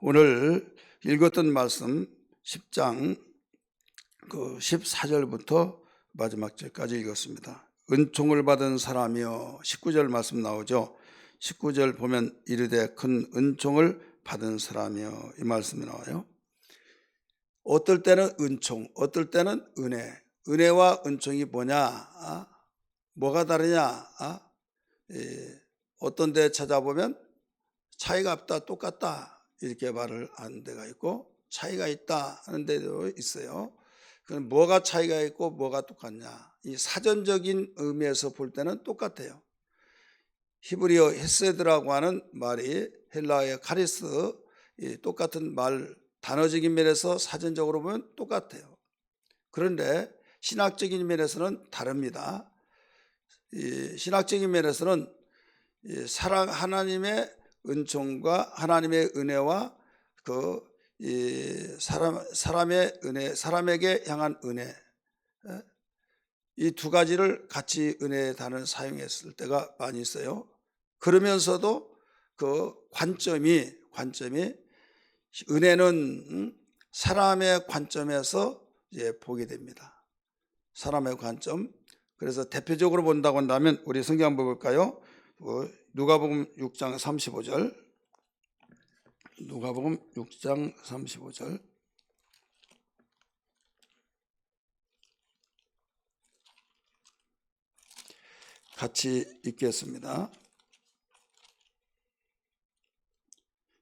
오늘 읽었던 말씀 10장 14절부터 마지막 절까지 읽었습니다. 은총을 받은 사람이여, 19절 말씀 나오죠. 19절 보면 이르되 큰 은총을 받은 사람이여, 이 말씀이 나와요. 어떨 때는 은총, 어떨 때는 은혜. 은혜와 은총이 뭐냐? 뭐가 다르냐? 어떤 데 찾아보면 차이가 없다, 똑같다 이렇게 말을 하는 데가 있고, 차이가 있다 하는 데도 있어요. 그럼 뭐가 차이가 있고 뭐가 똑같냐? 이 사전적인 의미에서 볼 때는 똑같아요. 히브리어 헤세드라고 하는 말이 헬라어의 카리스, 똑같은 말, 단어적인 면에서 사전적으로 보면 똑같아요. 그런데 신학적인 면에서는 다릅니다. 신학적인 면에서는 하나님의 은총과 하나님의 은혜와 사람의 은혜, 사람에게 향한 은혜, 이 두 가지를 같이 은혜의 단어를 사용했을 때가 많이 있어요. 그러면서도 그 관점이 은혜는 사람의 관점에서 보게 됩니다. 사람의 관점. 그래서 대표적으로 본다고 한다면 우리 성경 한번 볼까요? 누가복음 6장 35절. 누가복음 6장 35절. 같이 읽겠습니다.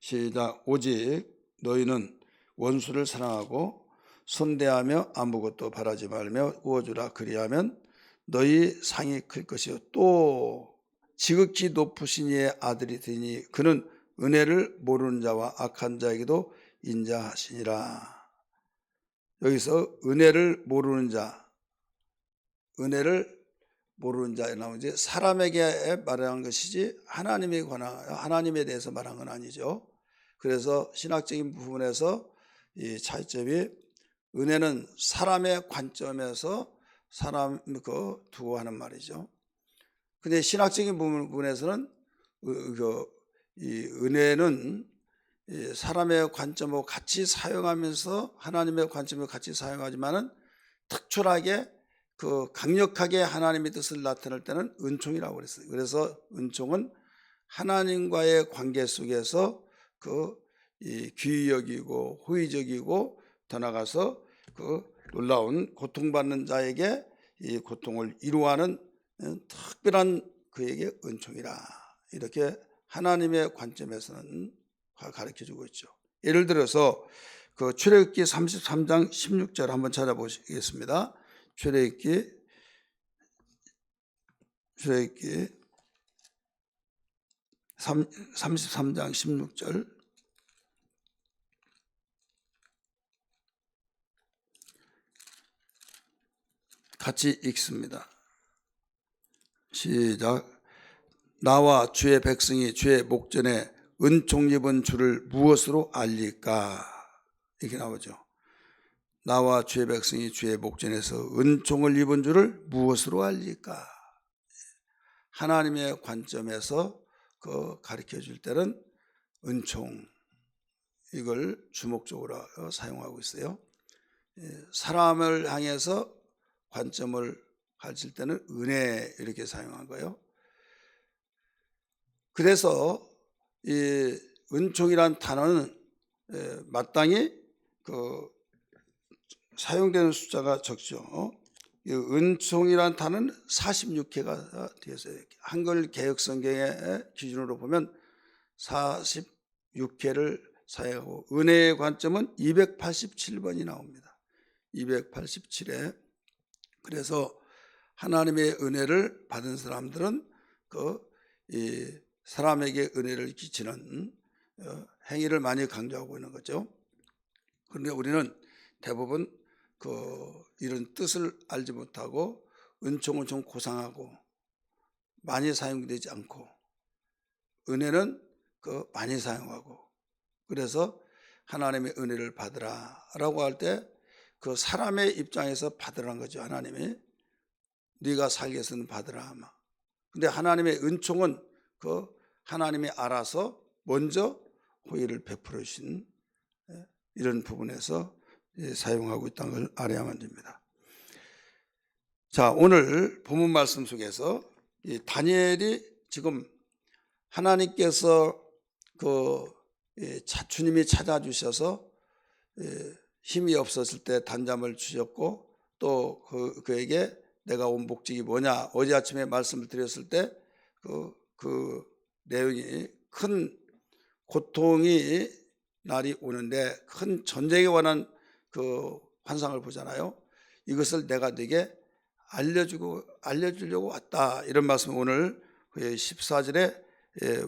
시작. 오직 너희는 원수를 사랑하고 선대하며 아무것도 바라지 말며 구워주라. 그리하면 너희 상이 클 것이요 또 지극히 높으신 이의 아들이 되니 그는 은혜를 모르는 자와 악한 자에게도 인자하시니라. 여기서 은혜를 모르는 자에 나오지, 사람에게 말한 것이지 하나님에 대해서 말한 건 아니죠. 그래서 신학적인 부분에서 이 차이점이, 은혜는 사람의 관점에서 사람 두고 하는 말이죠. 근데 신학적인 부분에서는 이 은혜는 사람의 관점을 같이 사용하면서 하나님의 관점을 같이 사용하지만은 특출하게 강력하게 하나님의 뜻을 나타낼 때는 은총이라고 그랬어요. 그래서 은총은 하나님과의 관계 속에서 귀히 여기고 호의적이고, 더 나아가서 놀라운 고통받는 자에게 이 고통을 이루어하는 특별한 그에게 은총이라, 이렇게 하나님의 관점에서는 가르쳐주고 있죠. 예를 들어서 출애굽기 33장 16절 한번 찾아보시겠습니다. 출애굽기 33장 16절 같이 읽습니다. 시작. 나와 주의 백성이 주의 목전에 은총 입은 주를 무엇으로 알릴까? 이렇게 나오죠. 나와 주의 백성이 주의 목전에서 은총을 입은 주를 무엇으로 알릴까? 하나님의 관점에서 가르쳐 줄 때는 은총, 이걸 주목적으로 사용하고 있어요. 사람을 향해서 관점을 가르칠 때는 은혜, 이렇게 사용한 거예요. 그래서 이 은총이란 단어는 마땅히 사용되는 숫자가 적죠. 이 은총이란 단어는 46회가 되었어요. 한글 개역성경의 기준으로 보면 46회를 사용하고, 은혜의 관점은 287번이 나옵니다. 287회. 그래서 하나님의 은혜를 받은 사람들은 이 사람에게 은혜를 끼치는 행위를 많이 강조하고 있는 거죠. 그런데 우리는 대부분 이런 뜻을 알지 못하고 은총은 좀 고상하고 많이 사용되지 않고, 은혜는 많이 사용하고, 그래서 하나님의 은혜를 받으라라고 할 때 사람의 입장에서 받으라는 거죠. 하나님이 네가 살기 위해서는 받으라. 근데 하나님의 은총은 하나님이 알아서 먼저 호의를 베풀어 주신 이런 부분에서 사용하고 있다는 걸 알아야만 됩니다. 자, 오늘 본문 말씀 속에서 이 다니엘이 지금 하나님께서 주님이 찾아주셔서 힘이 없었을 때 단잠을 주셨고 또 그에게 내가 온 목적이 뭐냐 어제 아침에 말씀을 드렸을 때 그 내용이 큰 고통이 날이 오는데 큰 전쟁에 관한 그 환상을 보잖아요. 이것을 내가 네게 알려주려고 왔다. 이런 말씀 오늘 14절에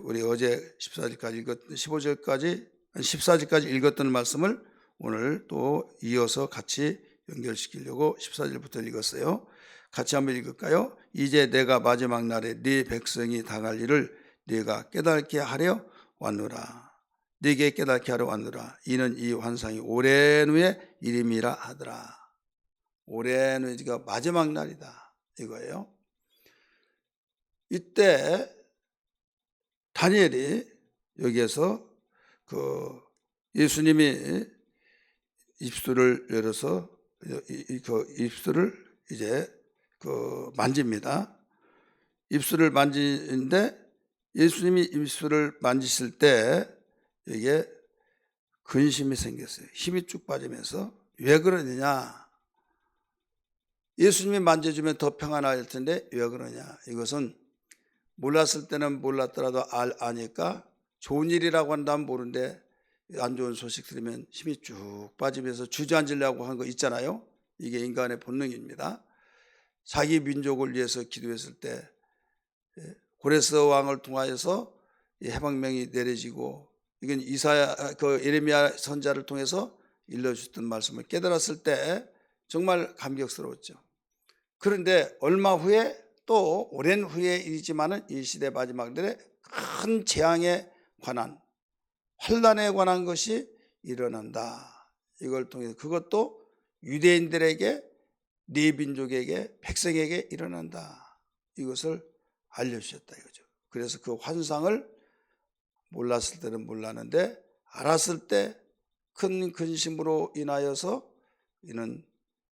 우리 어제 14절까지 읽었던 15절까지 14절까지 읽었던 말씀을 오늘 또 이어서 같이 연결시키려고 14절부터 읽었어요. 같이 한번 읽을까요? 이제 내가 마지막 날에 네 백성이 당할 일을 네가 깨닫게 하려 왔노라. 네게 깨닫게 하려 왔노라. 이는 이 환상이 오랜 후에 이름이라 하더라. 오랜 후가 마지막 날이다 이거예요. 이때 다니엘이 여기에서 예수님이 입술을 열어서 입술을 이제 만집니다. 입술을 만지는데 예수님이 입술을 만지실 때 이게 근심이 생겼어요. 힘이 쭉 빠지면서 왜 그러느냐? 예수님이 만져주면 더 평안할 텐데 왜 그러냐? 이것은 몰랐을 때는 몰랐더라도 아니까 좋은 일이라고 한다면 모르는데 안 좋은 소식 들으면 힘이 쭉 빠지면서 주저앉으려고 하는 거 있잖아요. 이게 인간의 본능입니다. 자기 민족을 위해서 기도했을 때 고레스 왕을 통하여서 해방명이 내려지고 이건 예레미야 선자를 통해서 일러주셨던 말씀을 깨달았을 때 정말 감격스러웠죠. 그런데 얼마 후에 또 오랜 후의 일이지만은 이 시대 마지막들에 큰 재앙에 관한 환난에 관한 것이 일어난다. 이걸 통해서 그것도 유대인들에게 네 민족에게 백성에게 일어난다. 이것을 알려주셨다 이거죠. 그래서 그 환상을 몰랐을 때는 몰랐는데 알았을 때 큰 근심으로 인하여서 이는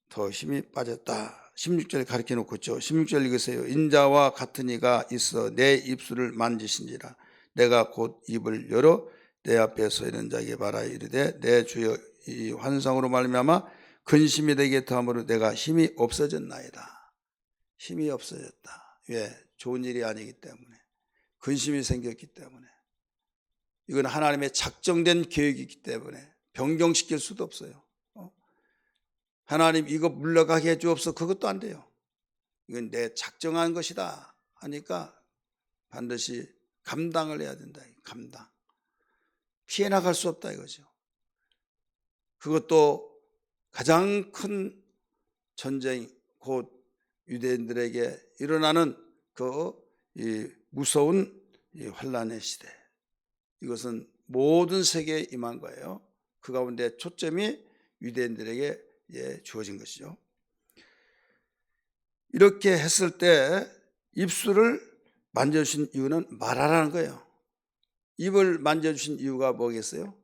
더 힘이 빠졌다. 16절 가르쳐 놓고 있죠. 16절 읽으세요. 인자와 같은 이가 있어 내 입술을 만지신지라. 내가 곧 입을 열어 내 앞에 서 있는 자에게 말하여 이르되 내 주여 이 환상으로 말미암아 근심이 되게 더함으로 내가 힘이 없어졌나이다. 힘이 없어졌다. 왜? 좋은 일이 아니기 때문에. 근심이 생겼기 때문에. 이건 하나님의 작정된 계획이기 때문에 변경시킬 수도 없어요. 하나님 이거 물러가게 해 주옵소서. 그것도 안 돼요. 이건 내 작정한 것이다 하니까 반드시 감당을 해야 된다. 감당. 피해 나갈 수 없다 이거죠. 그것도 가장 큰 전쟁 곧 유대인들에게 일어나는 이 무서운 이 환난의 시대. 이것은 모든 세계에 임한 거예요. 그 가운데 초점이 유대인들에게 주어진 것이죠. 이렇게 했을 때 입술을 만져주신 이유는 말하라는 거예요. 입을 만져주신 이유가 뭐겠어요?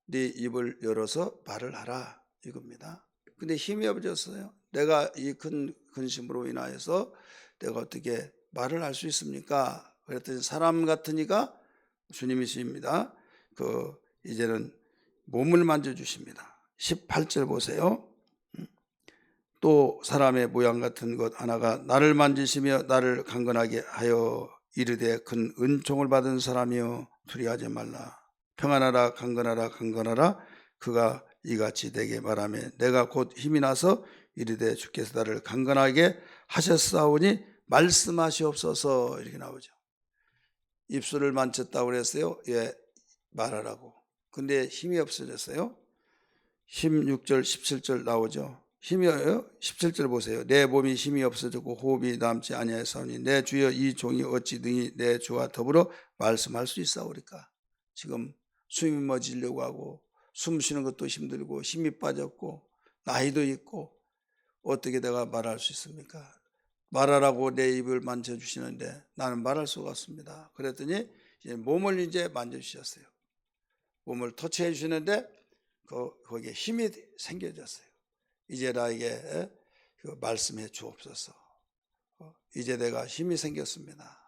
네 입을 열어서 말을 하라 이겁니다. 근데 힘이 없어졌어요. 내가 이 큰 근심으로 인하여서 내가 어떻게 말을 할 수 있습니까? 그랬더니 사람 같은 이가 주님이십니다. 이제는 몸을 만져주십니다. 18절 보세요. 또 사람의 모양 같은 것 하나가 나를 만지시며 나를 강건하게 하여 이르되 큰 은총을 받은 사람이여 두려워하지 말라. 평안하라 강건하라 강건하라. 그가 이같이 내게 말하며 내가 곧 힘이 나서 이르되 주께서 나를 강건하게 하셨사오니 말씀하시옵소서. 이렇게 나오죠. 입술을 만졌다고 그랬어요. 예, 말하라고. 근데 힘이 없어졌어요. 16절 17절 나오죠. 힘이요. 17절 보세요. 내 몸이 힘이 없어졌고 호흡이 남지 아니하였사오니 내 주여 이 종이 어찌 능히 내 주와 더불어 말씀할 수 있사오리까. 지금 숨이 멎으려고 하고 숨 쉬는 것도 힘들고 힘이 빠졌고 나이도 있고 어떻게 내가 말할 수 있습니까? 말하라고 내 입을 만져주시는데 나는 말할 수가 없습니다. 그랬더니 이제 몸을 이제 만져주셨어요. 몸을 터치해 주시는데 거기에 힘이 생겨졌어요. 이제 나에게 그 말씀해 주옵소서. 이제 내가 힘이 생겼습니다.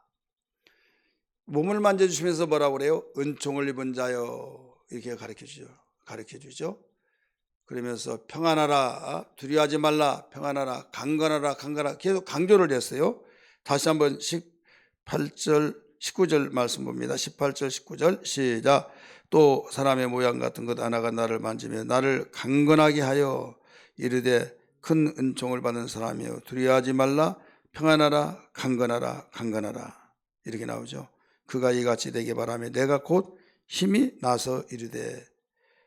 몸을 만져주시면서 뭐라고 그래요? 은총을 입은 자여, 이렇게 가르쳐 주죠. 그러면서 평안하라, 두려워하지 말라, 평안하라, 강건하라, 강건하라, 계속 강조를 했어요. 다시 한번 18절 19절 말씀 봅니다. 18절 19절 시작. 또 사람의 모양 같은 것 하나가 나를 만지며 나를 강건하게 하여 이르되 큰 은총을 받은 사람이여 두려워하지 말라, 평안하라, 강건하라, 강건하라, 이렇게 나오죠. 그가 이같이 되게 바라며 내가 곧 힘이 나서 이르되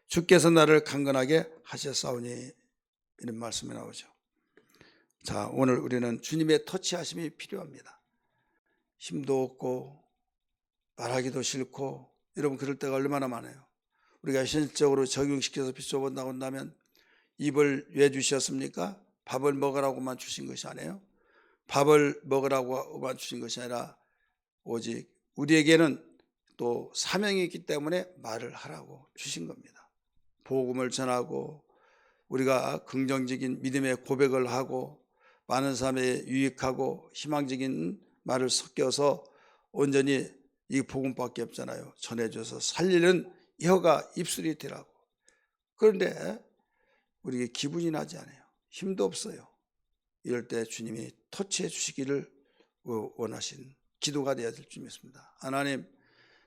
주께서 나를 강건하게 하셨사오니, 이런 말씀이 나오죠. 자, 오늘 우리는 주님의 터치하심이 필요합니다. 힘도 없고 말하기도 싫고, 여러분 그럴 때가 얼마나 많아요. 우리가 현실적으로 적용시켜서 비춰본다고 한다면 입을 왜 주셨습니까? 밥을 먹으라고만 주신 것이 아니에요. 밥을 먹으라고만 주신 것이 아니라 오직 우리에게는 또 사명이 있기 때문에 말을 하라고 주신 겁니다. 복음을 전하고 우리가 긍정적인 믿음의 고백을 하고 많은 사람에 유익하고 희망적인 말을 섞여서 온전히 이 복음밖에 없잖아요. 전해줘서 살리는 혀가 입술이 되라고. 그런데 우리에게 기분이 나지 않아요. 힘도 없어요. 이럴 때 주님이 터치해 주시기를 원하신 기도가 되어야 될 줄 믿습니다. 하나님,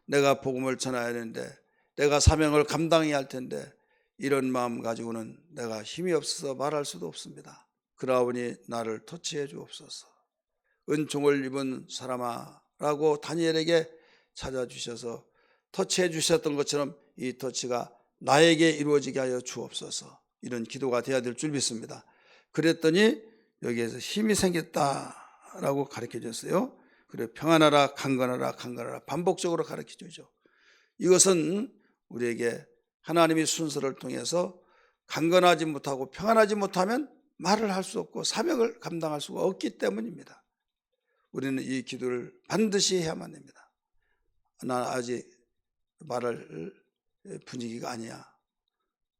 내가 복음을 전해야 되는데, 내가 사명을 감당해야 할 텐데 이런 마음 가지고는 내가 힘이 없어서 말할 수도 없습니다. 그러하오니 나를 터치해 주옵소서. 은총을 입은 사람아 라고 다니엘에게 찾아주셔서 터치해 주셨던 것처럼 이 터치가 나에게 이루어지게 하여 주옵소서. 이런 기도가 되어야 될 줄 믿습니다. 그랬더니 여기에서 힘이 생겼다라고 가르쳐 줬어요. 그래, 평안하라, 강건하라, 강건하라, 반복적으로 가르쳐 주죠. 이것은 우리에게 하나님의 순서를 통해서 강건하지 못하고 평안하지 못하면 말을 할 수 없고 사명을 감당할 수가 없기 때문입니다. 우리는 이 기도를 반드시 해야만 됩니다. 나 아직 말할 분위기가 아니야.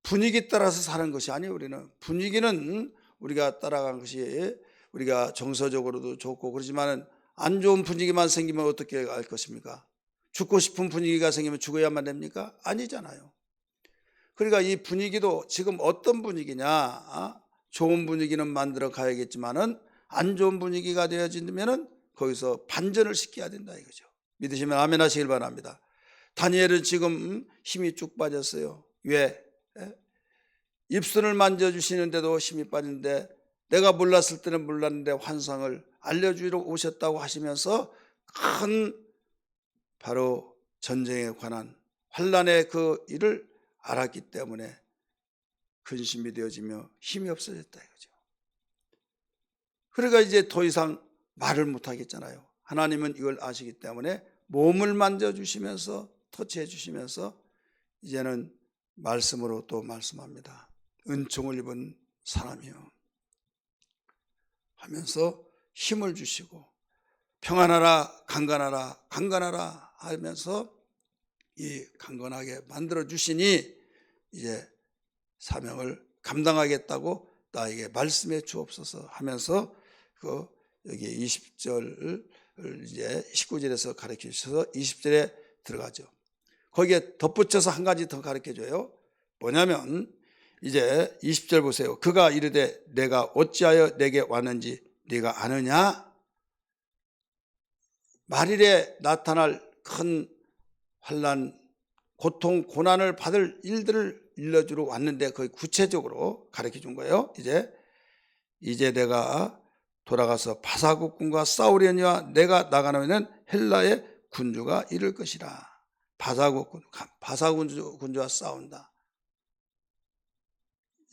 분위기 따라서 사는 것이 아니에요. 우리는 분위기는 우리가 따라간 것이 우리가 정서적으로도 좋고 그렇지만 안 좋은 분위기만 생기면 어떻게 할 것입니까? 죽고 싶은 분위기가 생기면 죽어야만 됩니까? 아니잖아요. 그러니까 이 분위기도 지금 어떤 분위기냐, 좋은 분위기는 만들어 가야겠지만은 안 좋은 분위기가 되어지면은 거기서 반전을 시켜야 된다 이거죠. 믿으시면 아멘 하시길 바랍니다. 다니엘은 지금 힘이 쭉 빠졌어요. 왜? 입술을 만져주시는데도 힘이 빠진데, 내가 몰랐을 때는 몰랐는데 환상을 알려주러 오셨다고 하시면서 큰 바로 전쟁에 관한 환란의 그 일을 알았기 때문에 근심이 되어지며 힘이 없어졌다 이거죠. 그러니까 이제 더 이상 말을 못하겠잖아요. 하나님은 이걸 아시기 때문에 몸을 만져주시면서 터치해 주시면서 이제는 말씀으로 또 말씀합니다. 은총을 입은 사람이요 하면서 힘을 주시고 평안하라, 강건하라, 강건하라 하면서 이 강건하게 만들어 주시니 이제 사명을 감당하겠다고 나에게 말씀해 주옵소서 하면서 여기 20절 이제 19절에서 가르쳐 주셔서 20절에 들어가죠. 거기에 덧붙여서 한 가지 더 가르쳐 줘요. 뭐냐면 이제 20절 보세요. 그가 이르되 내가 어찌하여 내게 왔는지 네가 아느냐? 말일에 나타날 큰 환난, 고통, 고난을 받을 일들을 일러주러 왔는데 거의 구체적으로 가르쳐 준 거예요. 이제 내가 돌아가서 바사국군과 싸우려니와 내가 나가면 헬라의 군주가 이를 것이라. 바사군주와 싸운다.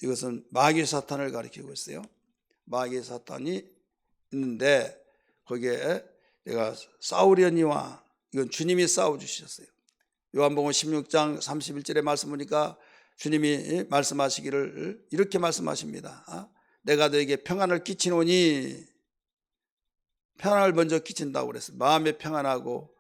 이것은 마귀 사탄을 가리키고 있어요. 마귀 사탄이 있는데 거기에 내가 싸우려니와, 이건 주님이 싸워주셨어요. 요한복음 16장 31절의 말씀 보니까 주님이 말씀하시기를 이렇게 말씀하십니다. 내가 너에게 평안을 끼치노니, 평안을 먼저 끼친다고 그랬어요. 마음에 평안하고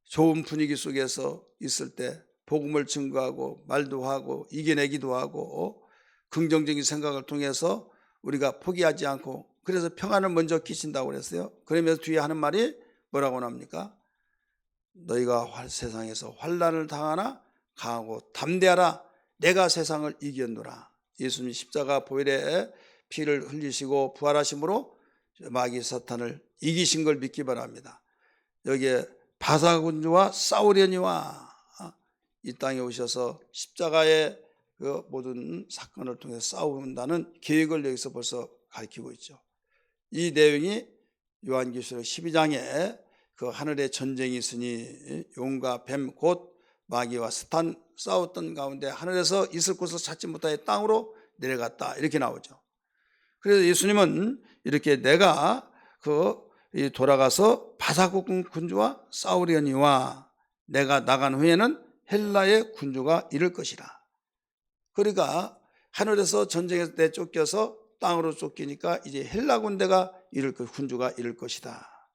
좋은 분위기 속에서 있을 때 복음을 증거하고 말도 하고 이겨내기도 하고 긍정적인 생각을 통해서 우리가 포기하지 않고, 그래서 평안을 먼저 끼친다고 그랬어요. 그러면서 뒤에 하는 말이 뭐라고 나옵니까? 너희가 세상에서 환난을 당하나 강하고 담대하라. 내가 세상을 이겼노라. 예수님 십자가 보혈에 피를 흘리시고 부활하심으로 마귀 사탄을 이기신 걸 믿기 바랍니다. 여기에 바사군주와 싸우려니와 이 땅에 오셔서 십자가의 그 모든 사건을 통해서 싸운다는 계획을 여기서 벌써 가르치고 있죠. 이 내용이 요한계시록 12장에 그 하늘에 전쟁이 있으니 용과 뱀 곧 마귀와 사탄 싸웠던 가운데 하늘에서 있을 곳을 찾지 못하여 땅으로 내려갔다, 이렇게 나오죠. 그래서 예수님은 이렇게 내가 돌아가서 바사군 군주와 싸우려니와 내가 나간 후에는 헬라의 군주가 이를 것이라. 그러니까 하늘에서 전쟁에서 내쫓겨서 땅으로 쫓기니까 이제 헬라 군대가 군주가 이를 것이다.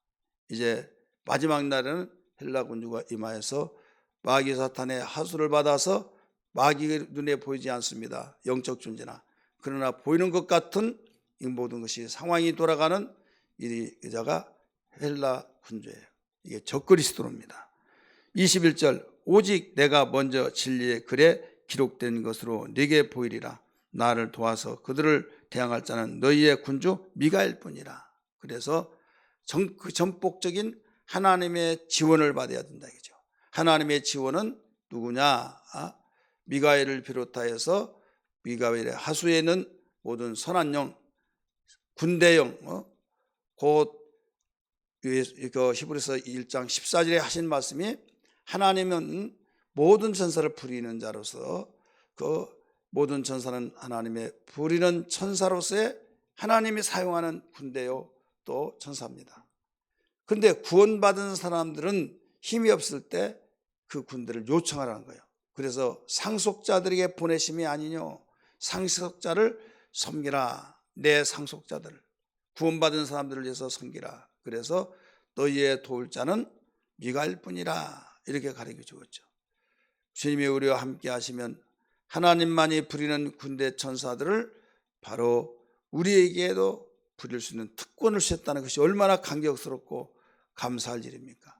이제 마지막 날에는 헬라 군주가 임하여서 마귀 사탄의 하수를 받아서 마귀의 눈에 보이지 않습니다. 영적 존재나. 그러나 보이는 것 같은 이 모든 것이 상황이 돌아가는 이 여자가 헬라 군주예요. 이게 적그리스도입니다. 21절 오직 내가 먼저 진리의 글에 기록된 것으로 네게 보이리라. 나를 도와서 그들을 대항할 자는 너희의 군주 미가엘 뿐이라. 그래서 그 전폭적인 하나님의 지원을 받아야 된다 이거죠. 하나님의 지원은 누구냐? 미가엘을 비롯하여서 미가엘의 하수에는 모든 선한 영, 군대영, 곧 히브리서 1장 14절에 하신 말씀이 하나님은 모든 천사를 부리는 자로서 그 모든 천사는 하나님의 부리는 천사로서의 하나님이 사용하는 군대요 또 천사입니다. 그런데 구원받은 사람들은 힘이 없을 때 그 군대를 요청하라는 거예요. 그래서 상속자들에게 보내심이 아니뇨. 상속자를 섬기라. 내 상속자들, 구원받은 사람들을 위해서 섬기라. 그래서 너희의 도울 자는 미가엘 뿐이라. 이렇게 가르쳐 주었죠. 주님이 우리와 함께 하시면 하나님만이 부리는 군대 천사들을 바로 우리에게도 부릴 수 있는 특권을 주셨다는 것이 얼마나 감격스럽고 감사할 일입니까?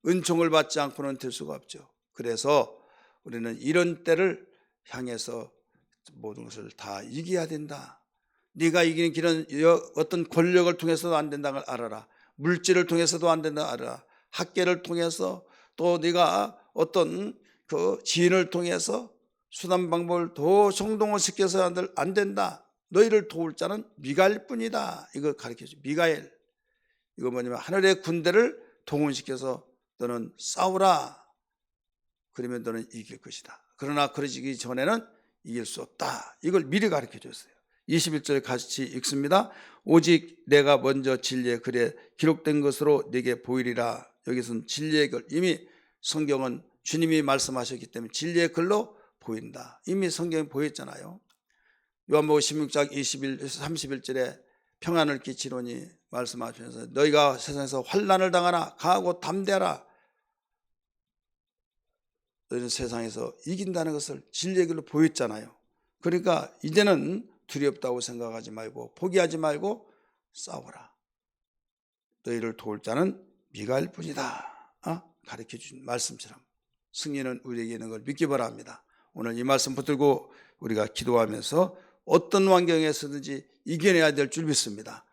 은총을 받지 않고는 될 수가 없죠. 그래서 우리는 이런 때를 향해서 모든 것을 다 이겨야 된다. 네가 이기는 길은 어떤 권력을 통해서도 안 된다는 걸 알아라. 물질을 통해서도 안 된다는 걸 알아라. 학계를 통해서 또 네가 어떤 그 지인을 통해서 수단 방법을 더 정동을 시켜서 안 된다. 너희를 도울 자는 미가엘 뿐이다. 이걸 가르쳐줘. 미가엘. 이거 뭐냐면 하늘의 군대를 동원시켜서 너는 싸우라. 그러면 너는 이길 것이다. 그러나 그러기 전에는 이길 수 없다. 이걸 미리 가르쳐 줬어요. 21절 같이 읽습니다. 오직 내가 먼저 진리의 글에 기록된 것으로 네게 보이리라. 여기서는 진리의 글, 이미 성경은 주님이 말씀하셨기 때문에 진리의 글로 보인다. 이미 성경이 보였잖아요. 요한복음 16장 31절에 평안을 끼치노니 말씀하시면서 너희가 세상에서 환난을 당하나 강하고 담대하라. 너희는 세상에서 이긴다는 것을 진리의 글로 보였잖아요. 그러니까 이제는 두렵다고 생각하지 말고 포기하지 말고 싸워라. 너희를 도울 자는 미가엘 뿐이다. 가르쳐 준 말씀처럼 승리는 우리에게 있는 걸 믿기 바랍니다. 오늘 이 말씀 붙들고 우리가 기도하면서 어떤 환경에서든지 이겨내야 될 줄 믿습니다.